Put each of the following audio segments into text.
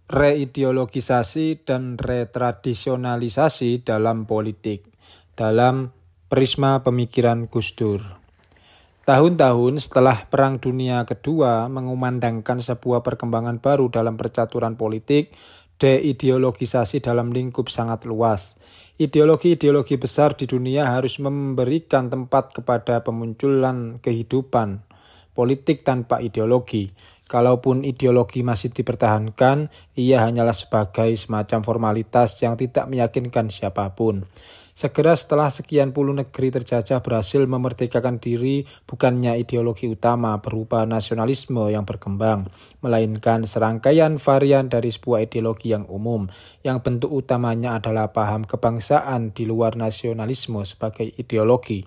reideologisasi dan retradisionalisasi dalam politik, dalam prisma pemikiran Gus Dur. Tahun-tahun setelah Perang Dunia Kedua mengumandangkan sebuah perkembangan baru dalam percaturan politik, deideologisasi dalam lingkup sangat luas. Ideologi-ideologi besar di dunia harus memberikan tempat kepada pemunculan kehidupan politik tanpa ideologi. Kalaupun ideologi masih dipertahankan, ia hanyalah sebagai semacam formalitas yang tidak meyakinkan siapapun. Segera setelah sekian puluh negeri terjajah berhasil memerdekakan diri, bukannya ideologi utama berupa nasionalisme yang berkembang, melainkan serangkaian varian dari sebuah ideologi yang umum, yang bentuk utamanya adalah paham kebangsaan di luar nasionalisme sebagai ideologi.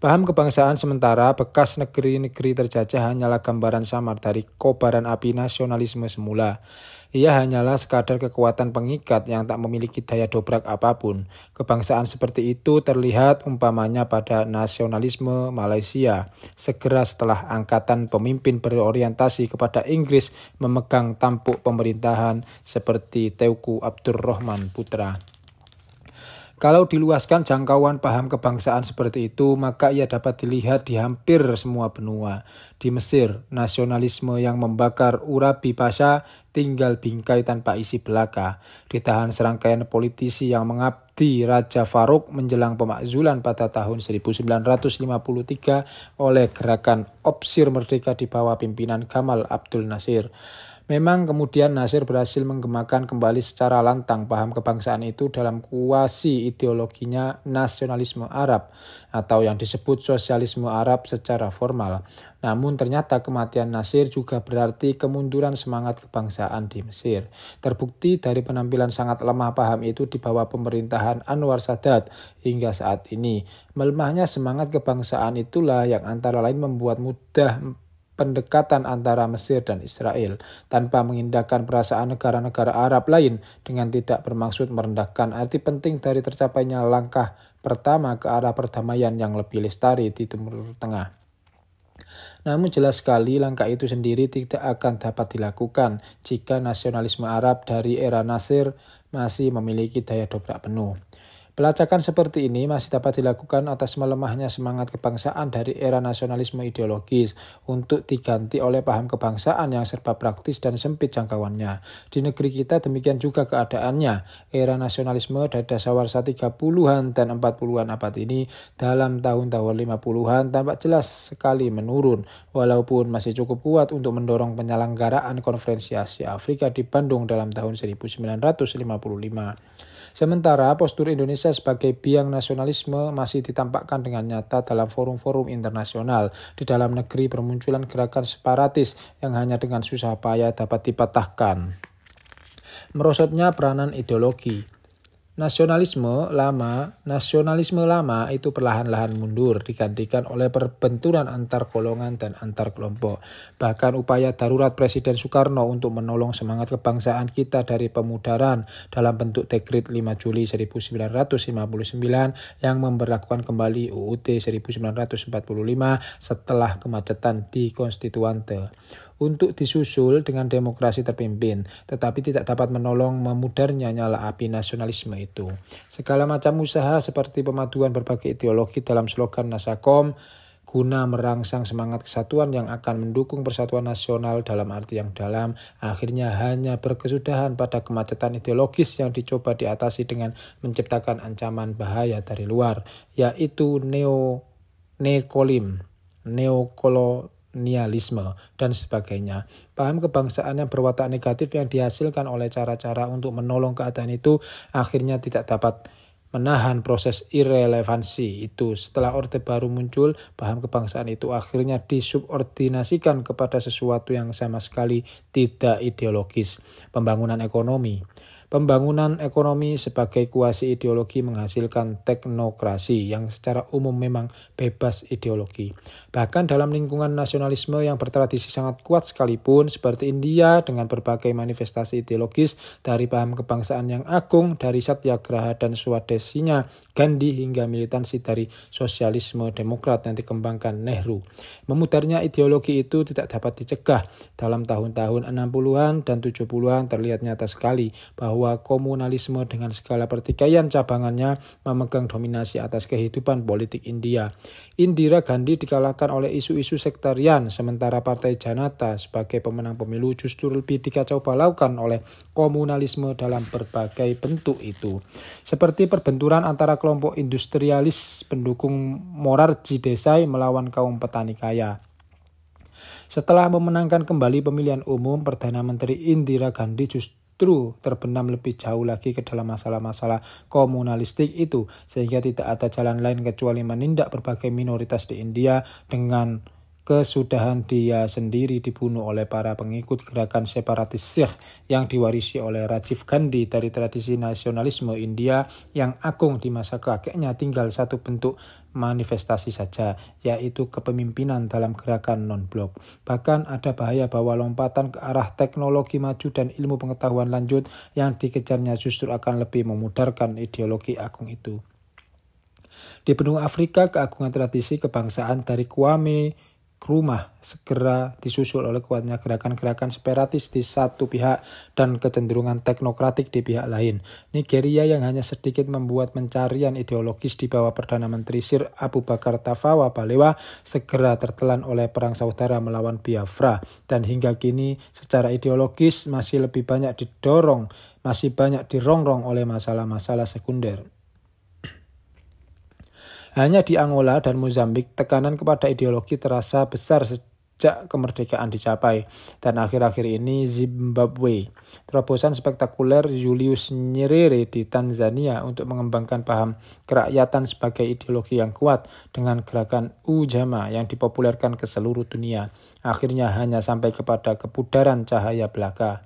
Paham kebangsaan sementara bekas negeri-negeri terjajah hanyalah gambaran samar dari kobaran api nasionalisme semula. Ia hanyalah sekadar kekuatan pengikat yang tak memiliki daya dobrak apapun. Kebangsaan seperti itu terlihat umpamanya pada nasionalisme Malaysia. Segera setelah angkatan pemimpin berorientasi kepada Inggris memegang tampuk pemerintahan seperti Teuku Abdurrahman Putra. Kalau diluaskan jangkauan paham kebangsaan seperti itu, maka ia dapat dilihat di hampir semua benua. Di Mesir, nasionalisme yang membakar Urabi Pasha tinggal bingkai tanpa isi belaka. Ditahan serangkaian politisi yang mengabdi Raja Farouk menjelang pemakzulan pada tahun 1953 oleh gerakan Opsir Merdeka di bawah pimpinan Gamal Abdul Nasir. Memang kemudian Nasir berhasil menggemakan kembali secara lantang paham kebangsaan itu dalam kuasi ideologinya nasionalisme Arab atau yang disebut sosialisme Arab secara formal. Namun ternyata kematian Nasir juga berarti kemunduran semangat kebangsaan di Mesir. Terbukti dari penampilan sangat lemah paham itu di bawah pemerintahan Anwar Sadat hingga saat ini. Melemahnya semangat kebangsaan itulah yang antara lain membuat mudah pendekatan antara Mesir dan Israel tanpa mengindahkan perasaan negara-negara Arab lain dengan tidak bermaksud merendahkan arti penting dari tercapainya langkah pertama ke arah perdamaian yang lebih lestari di Timur Tengah. Namun jelas sekali langkah itu sendiri tidak akan dapat dilakukan jika nasionalisme Arab dari era Nasir masih memiliki daya dobrak penuh. Pelacakan seperti ini masih dapat dilakukan atas melemahnya semangat kebangsaan dari era nasionalisme ideologis untuk diganti oleh paham kebangsaan yang serba praktis dan sempit jangkauannya. Di negeri kita demikian juga keadaannya. Era nasionalisme dari dasawarsa 30-an dan 40-an abad ini dalam tahun-tahun 50-an tampak jelas sekali menurun, walaupun masih cukup kuat untuk mendorong penyelenggaraan konferensi Asia Afrika di Bandung dalam tahun 1955. Sementara postur Indonesia sebagai biang nasionalisme masih ditampakkan dengan nyata dalam forum-forum internasional. Di dalam negeri bermunculan gerakan separatis yang hanya dengan susah payah dapat dipatahkan. Merosotnya peranan ideologi. Nasionalisme lama itu perlahan-lahan mundur, digantikan oleh perbenturan antar golongan dan antar kelompok. Bahkan upaya darurat Presiden Soekarno untuk menolong semangat kebangsaan kita dari pemudaran dalam bentuk Dekret 5 Juli 1959 yang memberlakukan kembali UUD 1945 setelah kemacetan di Konstituante. Untuk disusul dengan demokrasi terpimpin, tetapi tidak dapat menolong memudarnya nyala api nasionalisme itu. Segala macam usaha seperti pemaduan berbagai ideologi dalam slogan Nasakom guna merangsang semangat kesatuan yang akan mendukung persatuan nasional dalam arti yang dalam, akhirnya hanya berkesudahan pada kemacetan ideologis yang dicoba diatasi dengan menciptakan ancaman bahaya dari luar, yaitu neokolonialisme, dan sebagainya. Paham kebangsaan yang berwatak negatif yang dihasilkan oleh cara-cara untuk menolong keadaan itu akhirnya tidak dapat menahan proses irrelevansi itu. Setelah Orde Baru muncul, paham kebangsaan itu akhirnya disubordinasikan kepada sesuatu yang sama sekali tidak ideologis. Pembangunan ekonomi sebagai kuasi ideologi menghasilkan teknokrasi yang secara umum memang bebas ideologi. Bahkan dalam lingkungan nasionalisme yang bertradisi sangat kuat sekalipun, seperti India dengan berbagai manifestasi ideologis dari paham kebangsaan yang agung, dari Satyagraha dan Swadesinya Gandhi hingga militansi dari sosialisme demokrat yang dikembangkan Nehru. Memudarnya ideologi itu tidak dapat dicegah. Dalam tahun-tahun 60-an dan 70-an terlihat nyata sekali bahwa komunalisme dengan segala pertikaian cabangannya memegang dominasi atas kehidupan politik India. Indira Gandhi dikalahkan oleh isu-isu sektarian, sementara Partai Janata sebagai pemenang pemilu justru lebih dikacau balaukan oleh komunalisme dalam berbagai bentuk itu. Seperti perbenturan antara kelompok industrialis pendukung Morarji Desai melawan kaum petani kaya. Setelah memenangkan kembali pemilihan umum, Perdana Menteri Indira Gandhi justru terbenam lebih jauh lagi ke dalam masalah-masalah komunalistik itu, sehingga tidak ada jalan lain kecuali menindak berbagai minoritas di India dengan kesudahan dia sendiri dibunuh oleh para pengikut gerakan separatis Sikh yang diwarisi oleh Rajiv Gandhi dari tradisi nasionalisme India yang agung di masa kakeknya. Tinggal satu bentuk manifestasi saja, yaitu kepemimpinan dalam gerakan non-blok. Bahkan ada bahaya bahwa lompatan ke arah teknologi maju dan ilmu pengetahuan lanjut yang dikejarnya justru akan lebih memudarkan ideologi agung itu. Di benua Afrika, keagungan tradisi kebangsaan dari Kwame Nkrumah segera disusul oleh kuatnya gerakan-gerakan separatis di satu pihak dan kecenderungan teknokratik di pihak lain. Nigeria yang hanya sedikit membuat pencarian ideologis di bawah Perdana Menteri Sir Abu Bakar Tafawa Balewa segera tertelan oleh perang saudara melawan Biafra, dan hingga kini secara ideologis masih banyak dirongrong oleh masalah-masalah sekunder. Hanya di Angola dan Mozambik, tekanan kepada ideologi terasa besar sejak kemerdekaan dicapai. Dan akhir-akhir ini Zimbabwe. Terobosan spektakuler Julius Nyerere di Tanzania untuk mengembangkan paham kerakyatan sebagai ideologi yang kuat dengan gerakan Ujamaa yang dipopulerkan ke seluruh dunia, akhirnya hanya sampai kepada kepudaran cahaya belaka.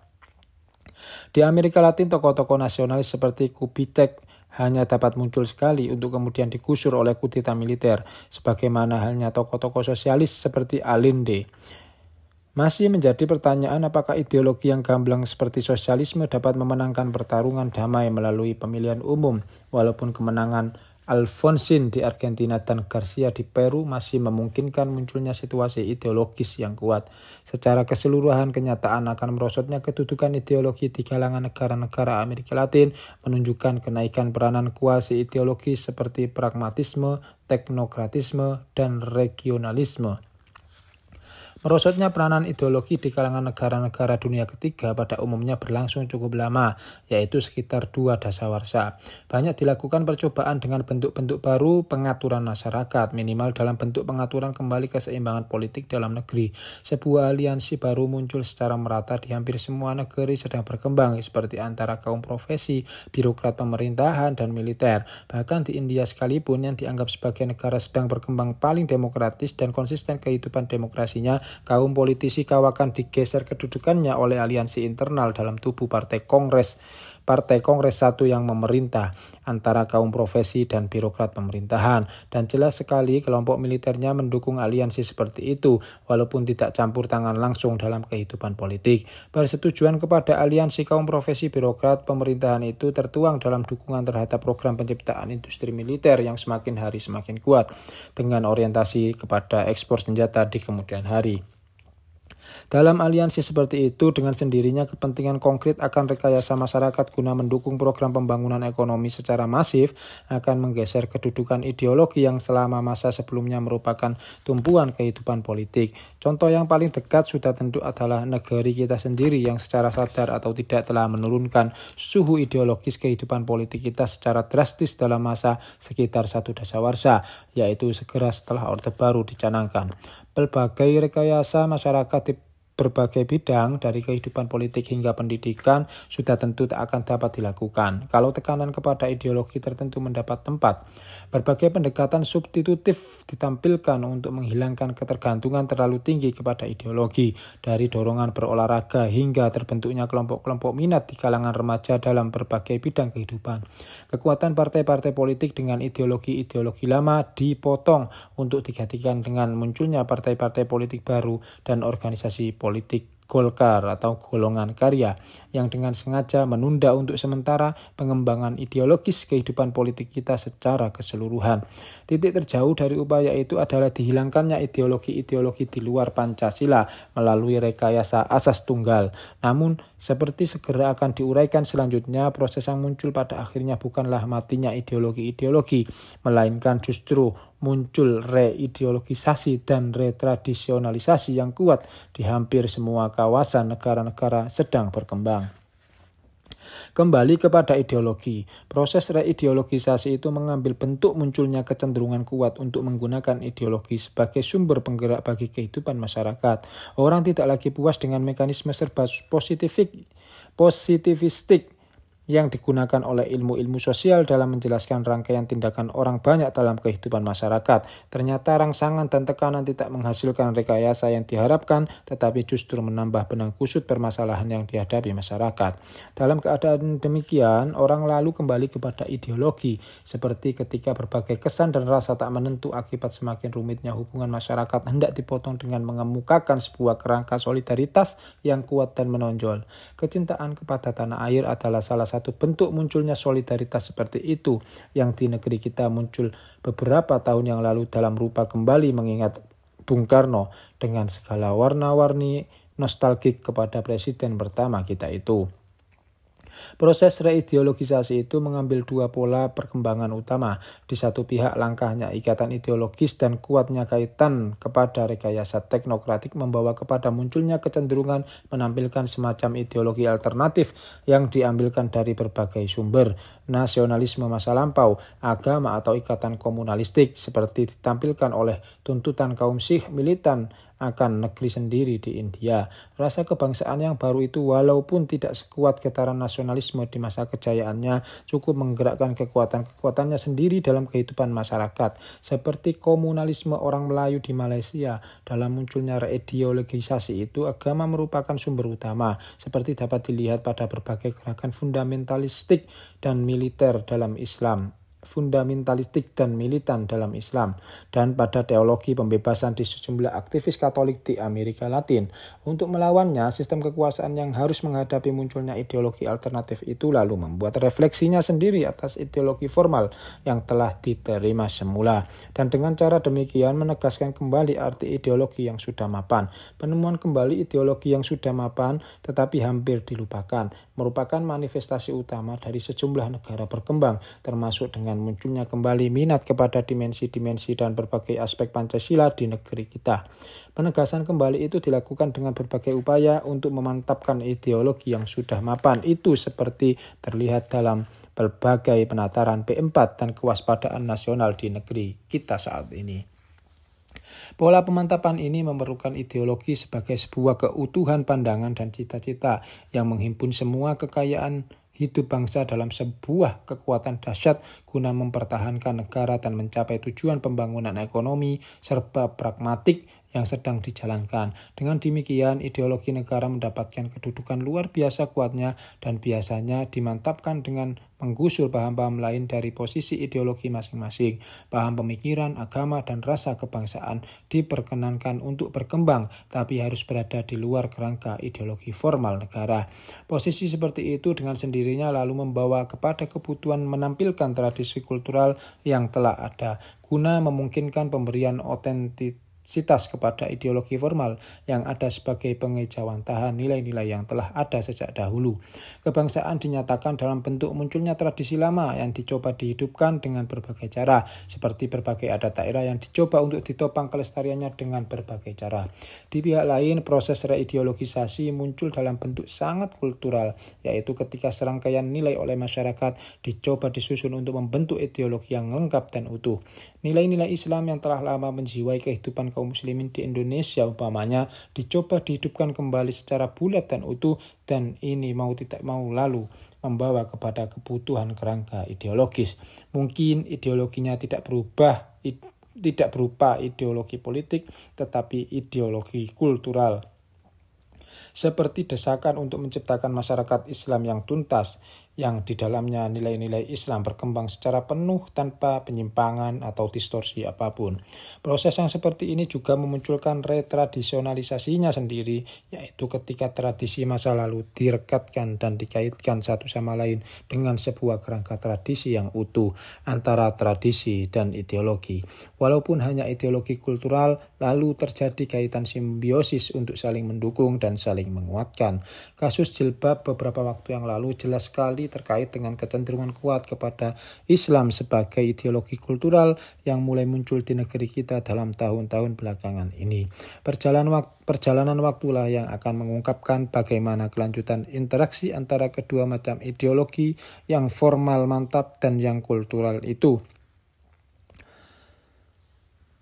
Di Amerika Latin, tokoh-tokoh nasionalis seperti Kubitschek hanya dapat muncul sekali untuk kemudian digusur oleh kudeta militer, sebagaimana halnya tokoh-tokoh sosialis seperti Allende. Masih menjadi pertanyaan apakah ideologi yang gamblang seperti sosialisme dapat memenangkan pertarungan damai melalui pemilihan umum, walaupun kemenangan Alfonsín di Argentina dan Garcia di Peru masih memungkinkan munculnya situasi ideologis yang kuat. Secara keseluruhan, kenyataan akan merosotnya kedudukan ideologi di kalangan negara-negara Amerika Latin menunjukkan kenaikan peranan kuasi ideologis seperti pragmatisme, teknokratisme, dan regionalisme. Merosotnya peranan ideologi di kalangan negara-negara dunia ketiga pada umumnya berlangsung cukup lama, yaitu sekitar 2 dasawarsa. Banyak dilakukan percobaan dengan bentuk-bentuk baru pengaturan masyarakat, minimal dalam bentuk pengaturan kembali keseimbangan politik dalam negeri. Sebuah aliansi baru muncul secara merata di hampir semua negeri sedang berkembang, seperti antara kaum profesi, birokrat pemerintahan, dan militer. Bahkan di India sekalipun yang dianggap sebagai negara sedang berkembang paling demokratis dan konsisten kehidupan demokrasinya, kaum politisi kawakan digeser kedudukannya oleh aliansi internal dalam tubuh Partai Kongres Satu yang memerintah antara kaum profesi dan birokrat pemerintahan. Dan jelas sekali kelompok militernya mendukung aliansi seperti itu, walaupun tidak campur tangan langsung dalam kehidupan politik. Persetujuan kepada aliansi kaum profesi birokrat pemerintahan itu tertuang dalam dukungan terhadap program penciptaan industri militer yang semakin hari semakin kuat, dengan orientasi kepada ekspor senjata di kemudian hari. Dalam aliansi seperti itu, dengan sendirinya kepentingan konkret akan rekayasa masyarakat guna mendukung program pembangunan ekonomi secara masif akan menggeser kedudukan ideologi yang selama masa sebelumnya merupakan tumpuan kehidupan politik. Contoh yang paling dekat sudah tentu adalah negeri kita sendiri yang secara sadar atau tidak telah menurunkan suhu ideologis kehidupan politik kita secara drastis dalam masa sekitar 1 dasawarsa, yaitu segera setelah Orde Baru dicanangkan. Berbagai rekayasa masyarakat berbagai bidang dari kehidupan politik hingga pendidikan sudah tentu tak akan dapat dilakukan kalau tekanan kepada ideologi tertentu mendapat tempat. Berbagai pendekatan substitutif ditampilkan untuk menghilangkan ketergantungan terlalu tinggi kepada ideologi, dari dorongan berolahraga hingga terbentuknya kelompok-kelompok minat di kalangan remaja dalam berbagai bidang kehidupan. Kekuatan partai-partai politik dengan ideologi-ideologi lama dipotong untuk digantikan dengan munculnya partai-partai politik baru dan organisasi politik Golkar atau golongan karya yang dengan sengaja menunda untuk sementara pengembangan ideologis kehidupan politik kita secara keseluruhan. Titik terjauh dari upaya itu adalah dihilangkannya ideologi-ideologi di luar Pancasila melalui rekayasa asas tunggal. Namun, seperti segera akan diuraikan selanjutnya, proses yang muncul pada akhirnya bukanlah matinya ideologi-ideologi, melainkan justru muncul reideologisasi dan retradisionalisasi yang kuat di hampir semua kawasan negara-negara sedang berkembang. Kembali kepada ideologi, proses reideologisasi itu mengambil bentuk munculnya kecenderungan kuat untuk menggunakan ideologi sebagai sumber penggerak bagi kehidupan masyarakat. Orang tidak lagi puas dengan mekanisme serba positivistik yang digunakan oleh ilmu-ilmu sosial dalam menjelaskan rangkaian tindakan orang banyak dalam kehidupan masyarakat. Ternyata rangsangan dan tekanan tidak menghasilkan rekayasa yang diharapkan, tetapi justru menambah benang kusut permasalahan yang dihadapi masyarakat. Dalam keadaan demikian, orang lalu kembali kepada ideologi, seperti ketika berbagai kesan dan rasa tak menentu akibat semakin rumitnya hubungan masyarakat hendak dipotong dengan mengemukakan sebuah kerangka solidaritas yang kuat dan menonjol. Kecintaan kepada tanah air adalah salah satu bentuk munculnya solidaritas seperti itu yang di negeri kita muncul beberapa tahun yang lalu dalam rupa kembali mengingat Bung Karno dengan segala warna-warni nostalgik kepada presiden pertama kita itu. Proses reideologisasi itu mengambil dua pola perkembangan utama. Di satu pihak langkahnya ikatan ideologis dan kuatnya kaitan kepada rekayasa teknokratik membawa kepada munculnya kecenderungan menampilkan semacam ideologi alternatif yang diambilkan dari berbagai sumber. Nasionalisme masa lampau, agama atau ikatan komunalistik seperti ditampilkan oleh tuntutan kaum Sikh militan akan negeri sendiri di India. Rasa kebangsaan yang baru itu walaupun tidak sekuat getaran nasionalisme di masa kejayaannya, cukup menggerakkan kekuatan-kekuatannya sendiri dalam kehidupan masyarakat. Seperti komunalisme orang Melayu di Malaysia, dalam munculnya reideologisasi itu, agama merupakan sumber utama, seperti dapat dilihat pada berbagai gerakan fundamentalistik dan militer dalam Islam. Fundamentalistik dan militan dalam Islam, dan pada teologi pembebasan di sejumlah aktivis Katolik di Amerika Latin. Untuk melawannya, sistem kekuasaan yang harus menghadapi munculnya ideologi alternatif itu lalu membuat refleksinya sendiri atas ideologi formal yang telah diterima semula, dan dengan cara demikian menegaskan kembali arti ideologi yang sudah mapan. Penemuan kembali ideologi yang sudah mapan tetapi hampir dilupakan merupakan manifestasi utama dari sejumlah negara berkembang, termasuk dengan munculnya kembali minat kepada dimensi-dimensi dan berbagai aspek Pancasila di negeri kita. Penegasan kembali itu dilakukan dengan berbagai upaya untuk memantapkan ideologi yang sudah mapan itu, seperti terlihat dalam berbagai penataran P4 dan kewaspadaan nasional di negeri kita saat ini. Pola pemantapan ini memerlukan ideologi sebagai sebuah keutuhan pandangan dan cita-cita yang menghimpun semua kekayaan hidup bangsa dalam sebuah kekuatan dahsyat guna mempertahankan negara dan mencapai tujuan pembangunan ekonomi serba pragmatik yang sedang dijalankan. Dengan demikian, ideologi negara mendapatkan kedudukan luar biasa kuatnya dan biasanya dimantapkan dengan menggusur paham-paham lain dari posisi ideologi masing-masing. Paham pemikiran, agama, dan rasa kebangsaan diperkenankan untuk berkembang, tapi harus berada di luar kerangka ideologi formal negara. Posisi seperti itu dengan sendirinya lalu membawa kepada kebutuhan menampilkan tradisi kultural yang telah ada, guna memungkinkan pemberian otentik kepada ideologi formal yang ada sebagai pengejawantahan nilai-nilai yang telah ada sejak dahulu. Kebangsaan dinyatakan dalam bentuk munculnya tradisi lama yang dicoba dihidupkan dengan berbagai cara, seperti berbagai adat daerah yang dicoba untuk ditopang kelestariannya dengan berbagai cara. Di pihak lain, proses reideologisasi muncul dalam bentuk sangat kultural, yaitu ketika serangkaian nilai oleh masyarakat dicoba disusun untuk membentuk ideologi yang lengkap dan utuh. Nilai-nilai Islam yang telah lama menjiwai kehidupan kaum muslimin di Indonesia umpamanya dicoba dihidupkan kembali secara bulat dan utuh, dan ini mau tidak mau lalu membawa kepada kebutuhan kerangka ideologis. Mungkin ideologinya tidak berupa ideologi politik, tetapi ideologi kultural. Seperti desakan untuk menciptakan masyarakat Islam yang tuntas, yang di dalamnya nilai-nilai Islam berkembang secara penuh tanpa penyimpangan atau distorsi apapun. Proses yang seperti ini juga memunculkan retradisionalisasinya sendiri, yaitu ketika tradisi masa lalu direkatkan dan dikaitkan satu sama lain dengan sebuah kerangka tradisi yang utuh antara tradisi dan ideologi. Walaupun hanya ideologi kultural, lalu terjadi kaitan simbiosis untuk saling mendukung dan saling menguatkan. Kasus jilbab beberapa waktu yang lalu jelas sekali terkait dengan kecenderungan kuat kepada Islam sebagai ideologi kultural yang mulai muncul di negeri kita dalam tahun-tahun belakangan ini. Perjalanan waktulah yang akan mengungkapkan bagaimana kelanjutan interaksi antara kedua macam ideologi yang formal mantap dan yang kultural itu.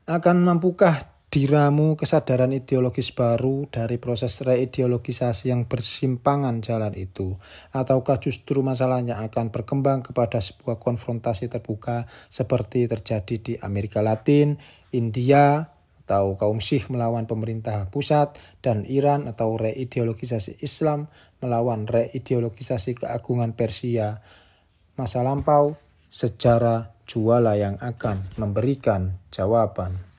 Akan mampukah diramu kesadaran ideologis baru dari proses reideologisasi yang bersimpangan jalan itu? Ataukah justru masalahnya akan berkembang kepada sebuah konfrontasi terbuka seperti terjadi di Amerika Latin, India, atau kaum Sikh melawan pemerintah pusat, dan Iran, atau reideologisasi Islam melawan reideologisasi keagungan Persia? Masa lampau, sejarah, juala yang akan memberikan jawaban.